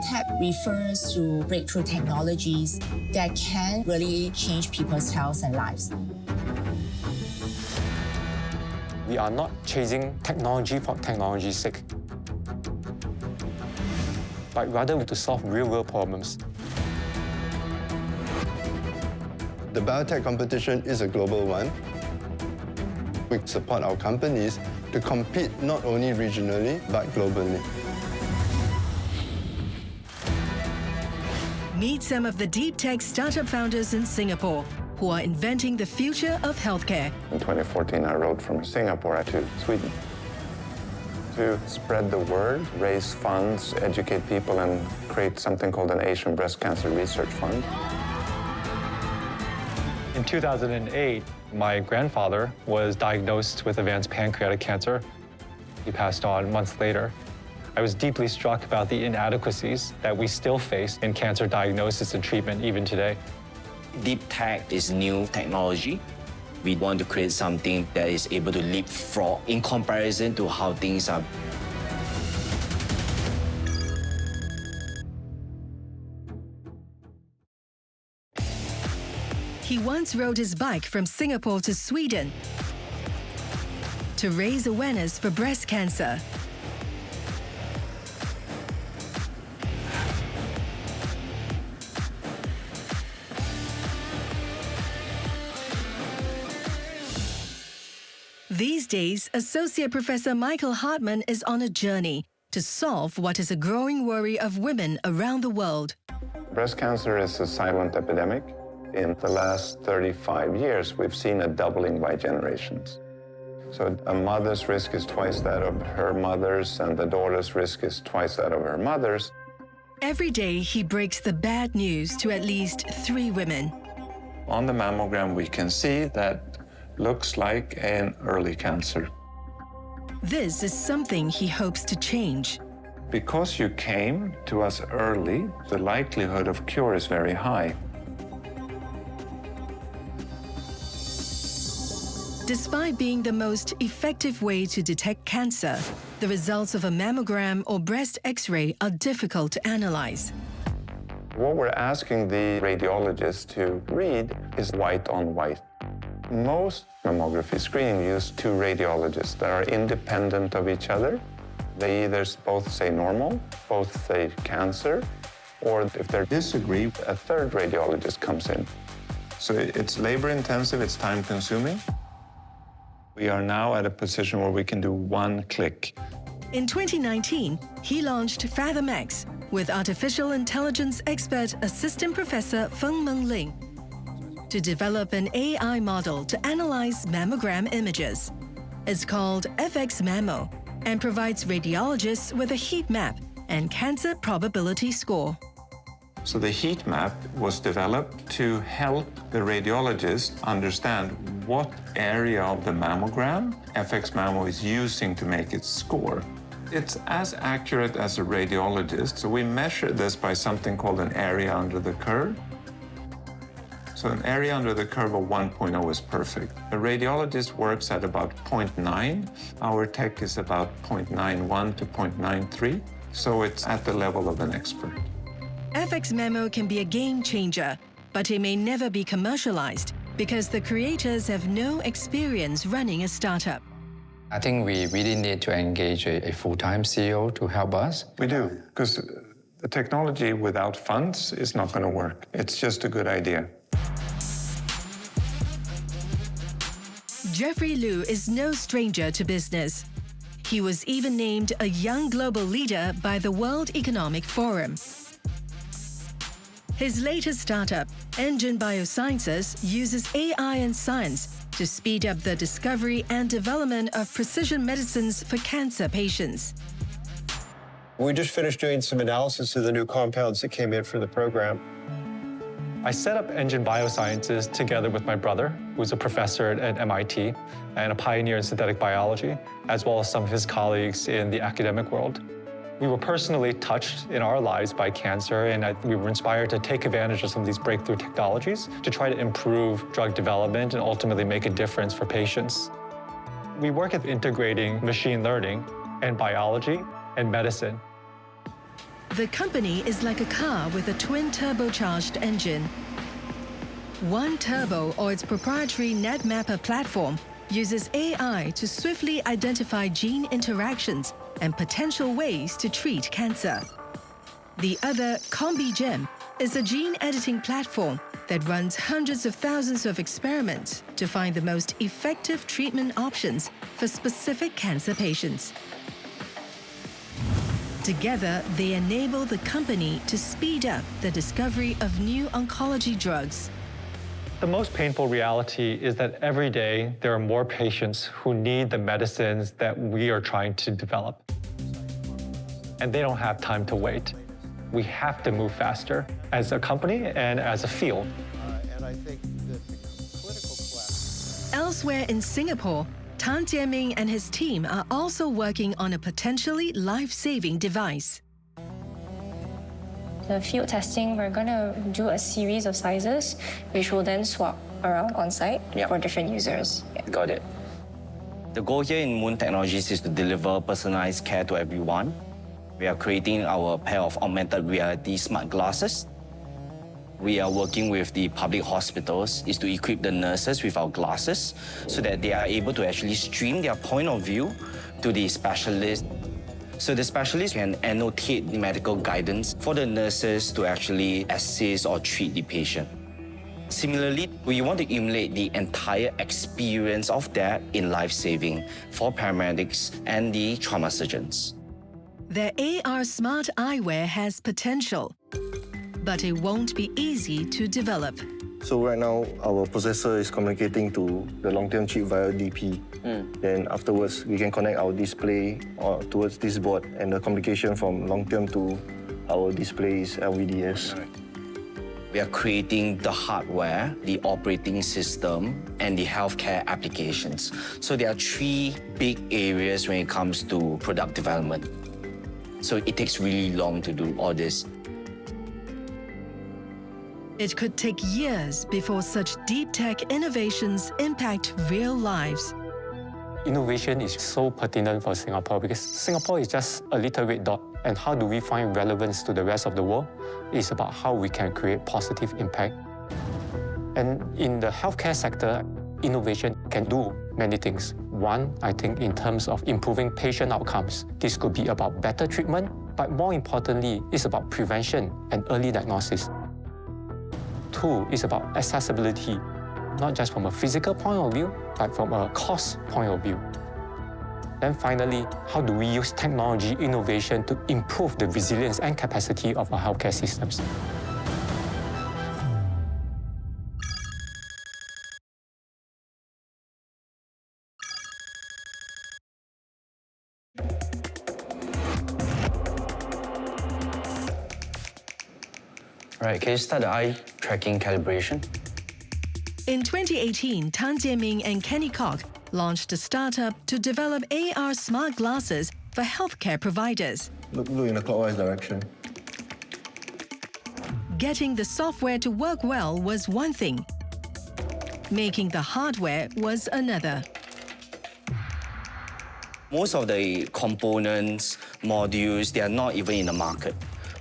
biotech refers to breakthrough technologies that can really change people's health and lives. We are not chasing technology for technology's sake, but rather to solve real-world problems. The biotech competition is a global one. We support our companies to compete not only regionally, but globally. Meet some of the deep tech startup founders in Singapore who are inventing the future of healthcare. In 2014, I rode from Singapore to Sweden to spread the word, raise funds, educate people, and create something called an Asian Breast Cancer Research Fund. In 2008, my grandfather was diagnosed with advanced pancreatic cancer. He passed on months later. I was deeply struck about the inadequacies that we still face in cancer diagnosis and treatment even today. Deep tech is new technology. We want to create something that is able to leapfrog in comparison to how things are. He once rode his bike from Singapore to Sweden to raise awareness for breast cancer. These days, Associate Professor Michael Hartman is on a journey to solve what is a growing worry of women around the world. Breast cancer is a silent epidemic. In the last 35 years, we've seen a doubling by generations. So a mother's risk is twice that of her mother's, and the daughter's risk is twice that of her mother's. Every day, he breaks the bad news to at least 3 women. On the mammogram, we can see that looks like an early cancer. This is something he hopes to change. Because you came to us early, the likelihood of cure is very high. Despite being the most effective way to detect cancer, the results of a mammogram or breast X-ray are difficult to analyze. What we're asking the radiologist to read is white on white. Most mammography screening use 2 radiologists that are independent of each other. They either both say normal, both say cancer, or if they disagree, a 3rd radiologist comes in. So it's labor-intensive, it's time-consuming. We are now at a position where we can do 1 click. In 2019, he launched FathomX with artificial intelligence expert assistant professor Feng-Meng Lin to develop an AI model to analyze mammogram images. It's called FX Mammo and provides radiologists with a heat map and cancer probability score. So the heat map was developed to help the radiologist understand what area of the mammogram FX Mammo is using to make its score. It's as accurate as a radiologist, so we measure this by something called an area under the curve. So an area under the curve of 1.0 is perfect. A radiologist works at about 0.9. Our tech is about 0.91 to 0.93, so it's at the level of an expert. FX Mammo can be a game changer, but it may never be commercialized because the creators have no experience running a startup. I think we really need to engage a full-time CEO to help us. We do, because the technology without funds is not going to work. It's just a good idea. Jeffrey Liu is no stranger to business. He was even named a young global leader by the World Economic Forum. His latest startup, Engine Biosciences, uses AI and science to speed up the discovery and development of precision medicines for cancer patients. We just finished doing some analysis of the new compounds that came in for the program. I set up Engine Biosciences together with my brother, who's a professor at MIT and a pioneer in synthetic biology, as well as some of his colleagues in the academic world. We were personally touched in our lives by cancer, and we were inspired to take advantage of some of these breakthrough technologies to try to improve drug development and ultimately make a difference for patients. We work at integrating machine learning and biology and medicine. The company is like a car with a twin turbocharged engine. One Turbo, or its proprietary NetMapper platform, uses AI to swiftly identify gene interactions and potential ways to treat cancer. The other, CombiGem, is a gene editing platform that runs hundreds of thousands of experiments to find the most effective treatment options for specific cancer patients. Together, they enable the company to speed up the discovery of new oncology drugs. The most painful reality is that every day there are more patients who need the medicines that we are trying to develop. And they don't have time to wait. We have to move faster as a company and as a field. And I think that the political class... Elsewhere in Singapore, Tan Jieming and his team are also working on a potentially life-saving device. The field testing, we're going to do a series of sizes, which will then swap around on site for different users. Got it. The goal here in Moon Technologies is to deliver personalized care to everyone. We are creating our pair of augmented reality smart glasses. We are working with the public hospitals is to equip the nurses with our glasses so that they are able to actually stream their point of view to the specialist. So the specialist can annotate the medical guidance for the nurses to actually assist or treat the patient. Similarly, we want to emulate the entire experience of that in life-saving for paramedics and the trauma surgeons. Their AR smart eyewear has potential, but it won't be easy to develop. So right now, our processor is communicating to the long-term chip via DP. Then afterwards, we can connect our display towards this board, and the communication from long-term to our display is LVDS. We are creating the hardware, the operating system, and the healthcare applications. So there are three big areas when it comes to product development. So it takes really long to do all this. It could take years before such deep tech innovations impact real lives. Innovation is so pertinent for Singapore because Singapore is just a little red dot. And how do we find relevance to the rest of the world? It's about how we can create positive impact. And in the healthcare sector, innovation can do many things. One, I think in terms of improving patient outcomes. This could be about better treatment, but more importantly, it's about prevention and early diagnosis. Two is about accessibility, not just from a physical point of view, but from a cost point of view. Then finally, how do we use technology innovation to improve the resilience and capacity of our healthcare systems? All right, can you start the eye tracking calibration? In 2018, Tan Jieming and Kenny Kok launched a startup to develop AR smart glasses for healthcare providers. Look in the clockwise direction. Getting the software to work well was one thing. Making the hardware was another. Most of the components, modules, they are not even in the market.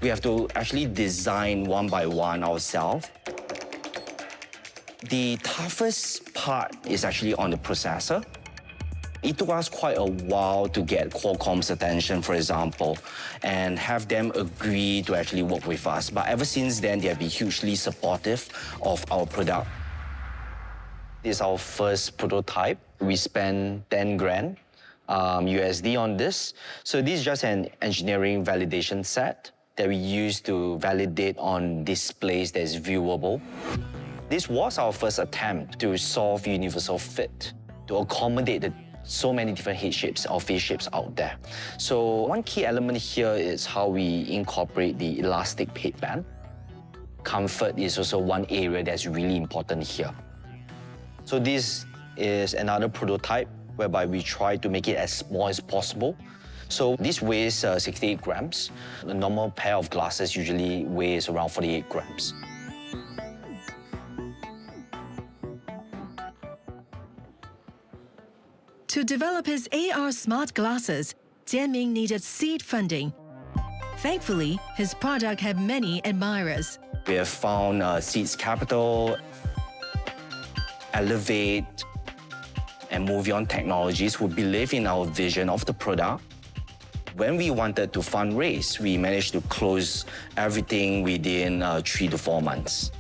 We have to actually design one by one ourselves. The toughest part is actually on the processor. It took us quite a while to get Qualcomm's attention, for example, and have them agree to actually work with us. But ever since then, they have been hugely supportive of our product. This is our first prototype. We spent 10 grand USD on this. So this is just an engineering validation set that we use to validate on displays that is viewable. This was our first attempt to solve universal fit, to accommodate so many different head shapes or face shapes out there. So one key element here is how we incorporate the elastic headband. Comfort is also one area that's really important here. So this is another prototype whereby we try to make it as small as possible. So this weighs 68 grams. A normal pair of glasses usually weighs around 48 grams. To develop his AR smart glasses, Jieming needed seed funding. Thankfully, his product had many admirers. We have found Seeds Capital, Elevate, and Movion Technologies who believe in our vision of the product. When we wanted to fundraise, we managed to close everything within 3 to 4 months.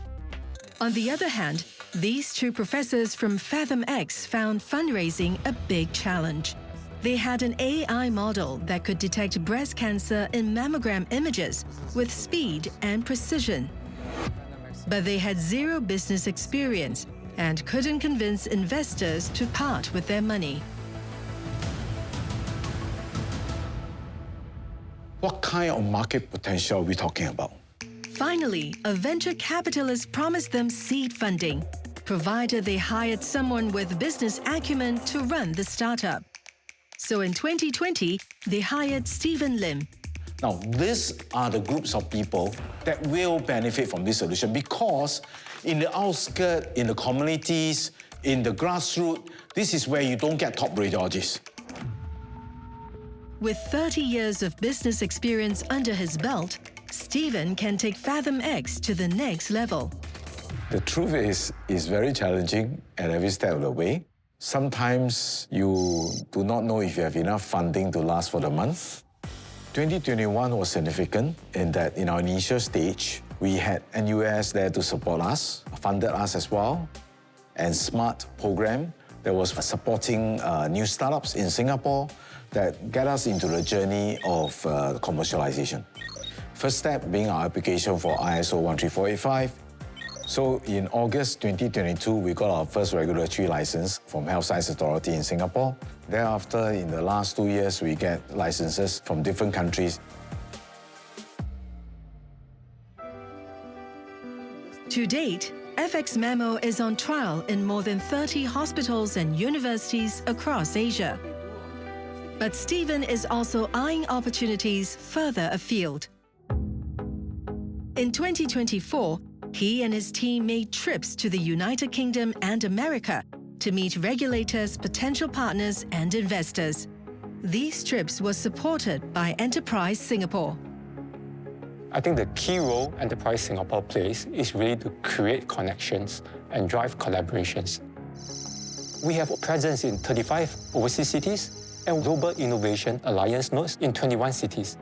On the other hand, these two professors from FathomX found fundraising a big challenge. They had an AI model that could detect breast cancer in mammogram images with speed and precision. But they had zero business experience and couldn't convince investors to part with their money. What kind of market potential are we talking about? Finally, a venture capitalist promised them seed funding, provided they hired someone with business acumen to run the startup. So in 2020, they hired Stephen Lim. Now, these are the groups of people that will benefit from this solution because in the outskirts, in the communities, in the grassroots, this is where you don't get top radiologists. With 30 years of business experience under his belt, Stephen can take FathomX to the next level. The truth is, it's very challenging at every step of the way. Sometimes you do not know if you have enough funding to last for the month. 2021 was significant in that in our initial stage, we had NUS there to support us, funded us as well, and SMART program that was supporting new startups in Singapore that get us into the journey of commercialization. First step being our application for ISO 13485. So in August 2022, we got our first regulatory license from Health Science Authority in Singapore. Thereafter, in the last 2 years, we get licenses from different countries. To date, FX Mammo is on trial in more than 30 hospitals and universities across Asia. But Stephen is also eyeing opportunities further afield. In 2024, he and his team made trips to the United Kingdom and America to meet regulators, potential partners, and investors. These trips were supported by Enterprise Singapore. I think the key role Enterprise Singapore plays is really to create connections and drive collaborations. We have a presence in 35 overseas cities and Global Innovation Alliance nodes in 21 cities.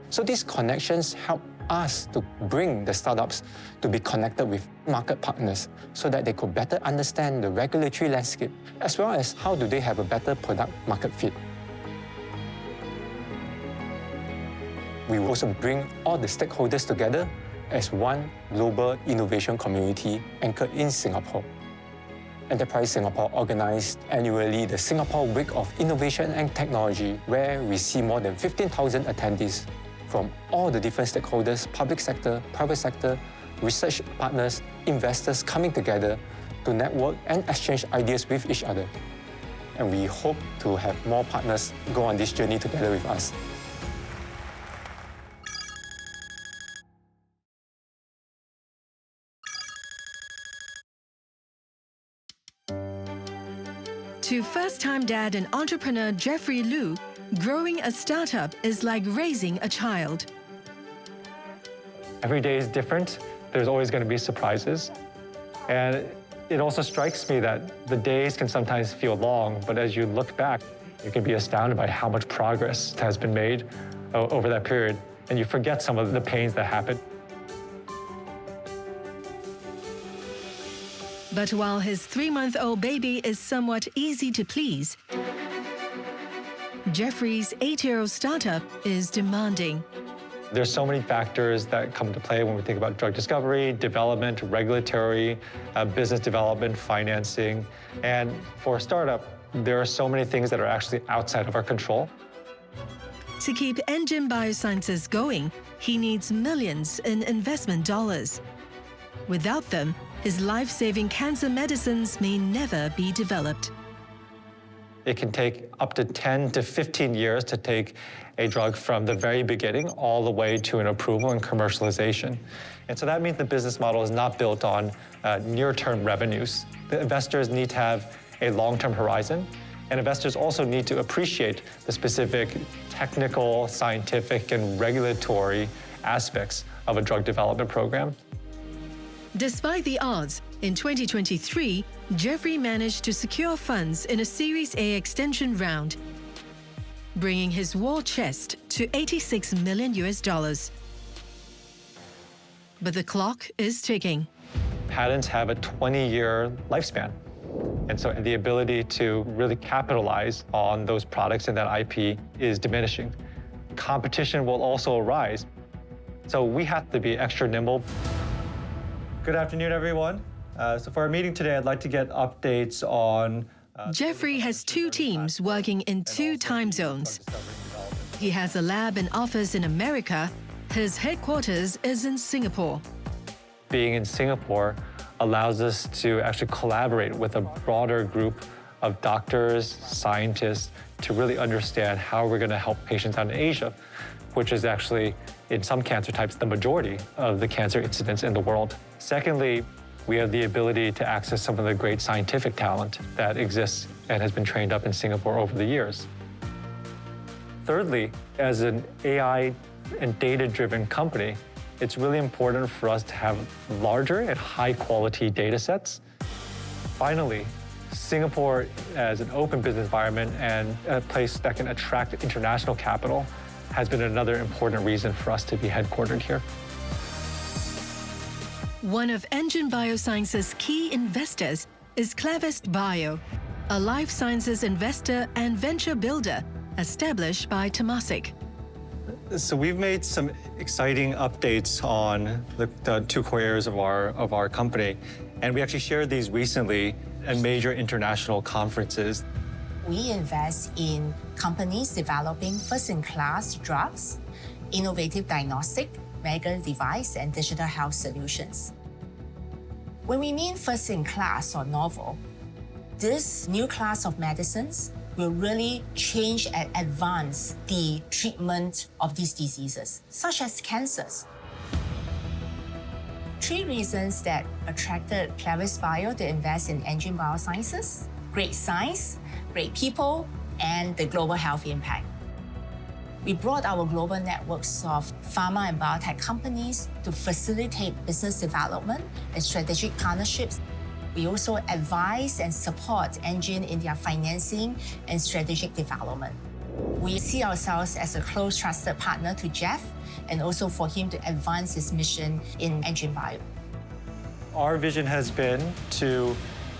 So these connections help us to bring the startups to be connected with market partners so that they could better understand the regulatory landscape, as well as how do they have a better product market fit. We will also bring all the stakeholders together as one global innovation community anchored in Singapore. Enterprise Singapore organized annually the Singapore Week of Innovation and Technology, where we see more than 15,000 attendees from all the different stakeholders, public sector, private sector, research partners, investors coming together to network and exchange ideas with each other. And we hope to have more partners go on this journey together with us. To first-time dad and entrepreneur Jeffrey Liu, growing a startup is like raising a child. Every day is different. There's always going to be surprises. And it also strikes me that the days can sometimes feel long, but as you look back, you can be astounded by how much progress has been made over that period, and you forget some of the pains that happened. But while his 3-month-old baby is somewhat easy to please, Jeffrey's 8-year-old startup is demanding. There's so many factors that come into play when we think about drug discovery, development, regulatory, business development, financing. And for a startup, there are so many things that are actually outside of our control. To keep Engine Biosciences going, he needs millions in investment dollars. Without them, his life-saving cancer medicines may never be developed. It can take up to 10 to 15 years to take a drug from the very beginning all the way to an approval and commercialization. And so that means the business model is not built on near-term revenues. The investors need to have a long-term horizon And investors also need to appreciate the specific technical, scientific, and regulatory aspects of a drug development program. Despite the odds, in 2023, Jeffrey managed to secure funds in a Series A extension round, bringing his war chest to $86 million. But the clock is ticking. Patents have a 20-year lifespan. And so the ability to really capitalize on those products and that IP is diminishing. Competition will also arise. So we have to be extra nimble. Good afternoon, everyone. So for our meeting today, I'd like to get updates on... Jeffrey has two teams working in two time zones. He has a lab and office in America. His headquarters is in Singapore. Being in Singapore allows us to actually collaborate with a broader group of doctors, scientists, to really understand how we're going to help patients out in Asia, which is actually, in some cancer types, the majority of the cancer incidence in the world. Secondly, we have the ability to access some of the great scientific talent that exists and has been trained up in Singapore over the years. Thirdly, as an AI and data-driven company, it's really important for us to have larger and high-quality data sets. Finally, Singapore as an open business environment and a place that can attract international capital has been another important reason for us to be headquartered here. One of Engine Bioscience's key investors is Clevest Bio, a life sciences investor and venture builder established by Temasek. So we've made some exciting updates on the two core areas of our company, and we actually shared these recently at major international conferences. We invest in companies developing first-in-class drugs, innovative diagnostic, medical device, and digital health solutions. When we mean first-in-class or novel, this new class of medicines will really change and advance the treatment of these diseases, such as cancers. Three reasons that attracted Clevest Bio to invest in Engine Biosciences: great science, great people, and the global health impact. We brought our global networks of pharma and biotech companies to facilitate business development and strategic partnerships. We also advise and support Engine in their financing and strategic development. We see ourselves as a close, trusted partner to Jeff, and also for him to advance his mission in Engine Bio. Our vision has been to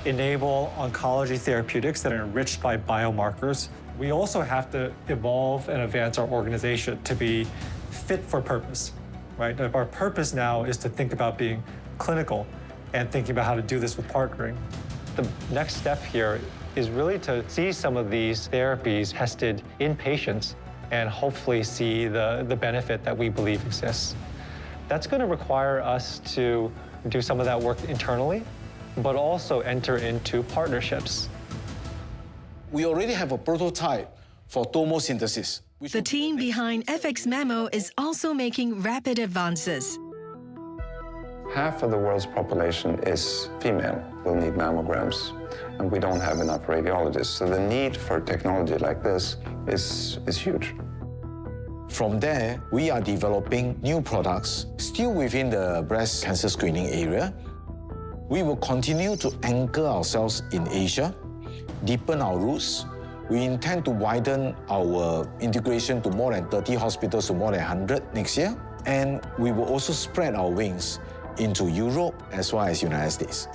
enable oncology therapeutics that are enriched by biomarkers. We also have to evolve and advance our organization to be fit for purpose, right? Our purpose now is to think about being clinical and thinking about how to do this with partnering. The next step here is really to see some of these therapies tested in patients and hopefully see the benefit that we believe exists. That's going to require us to do some of that work internally, but also enter into partnerships. We already have a prototype for tomosynthesis. The team behind FX Mammo is also making rapid advances. Half of the world's population is female, will need mammograms, and we don't have enough radiologists. So the need for technology like this is huge. From there, we are developing new products still within the breast cancer screening area. We will continue to anchor ourselves in Asia, deepen our roots. We intend to widen our integration to more than 30 hospitals to more than 100 next year. And we will also spread our wings into Europe as well as United States.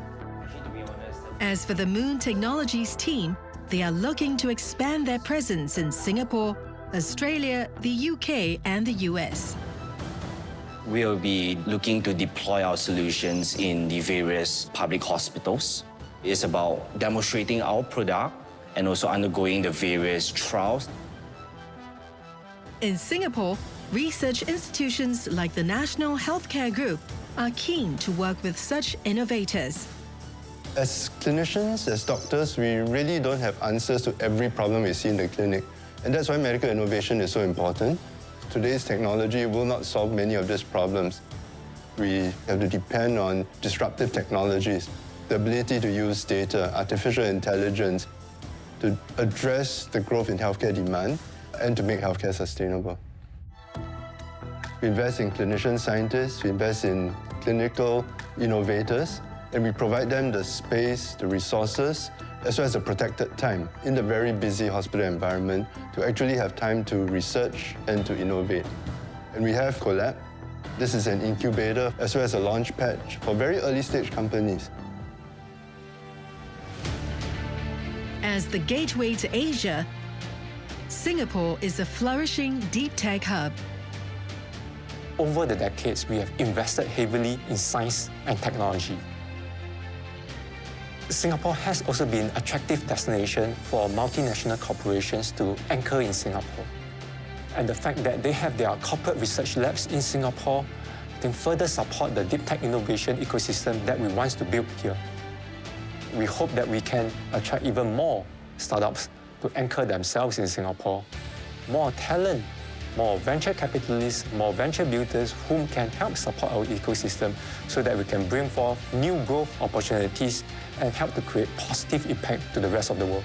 As for the Moon Technologies team, they are looking to expand their presence in Singapore, Australia, the UK, and the US. We'll be looking to deploy our solutions in the various public hospitals. It's about demonstrating our product and also undergoing the various trials. In Singapore, research institutions like the National Healthcare Group are keen to work with such innovators. As clinicians, as doctors, we really don't have answers to every problem we see in the clinic. And that's why medical innovation is so important. Today's technology will not solve many of these problems. We have to depend on disruptive technologies, the ability to use data, artificial intelligence, to address the growth in healthcare demand and to make healthcare sustainable. We invest in clinician scientists, we invest in clinical innovators, and we provide them the space, the resources, as well as the protected time in the very busy hospital environment to actually have time to research and to innovate. And we have Collab. This is an incubator as well as a launch pad for very early stage companies. As the gateway to Asia, Singapore is a flourishing deep tech hub. Over the decades, we have invested heavily in science and technology. Singapore has also been an attractive destination for multinational corporations to anchor in Singapore. And the fact that they have their corporate research labs in Singapore can further support the deep tech innovation ecosystem that we want to build here. We hope that we can attract even more startups to anchor themselves in Singapore, more talent, more venture capitalists, more venture builders whom can help support our ecosystem so that we can bring forth new growth opportunities and help to create positive impact to the rest of the world.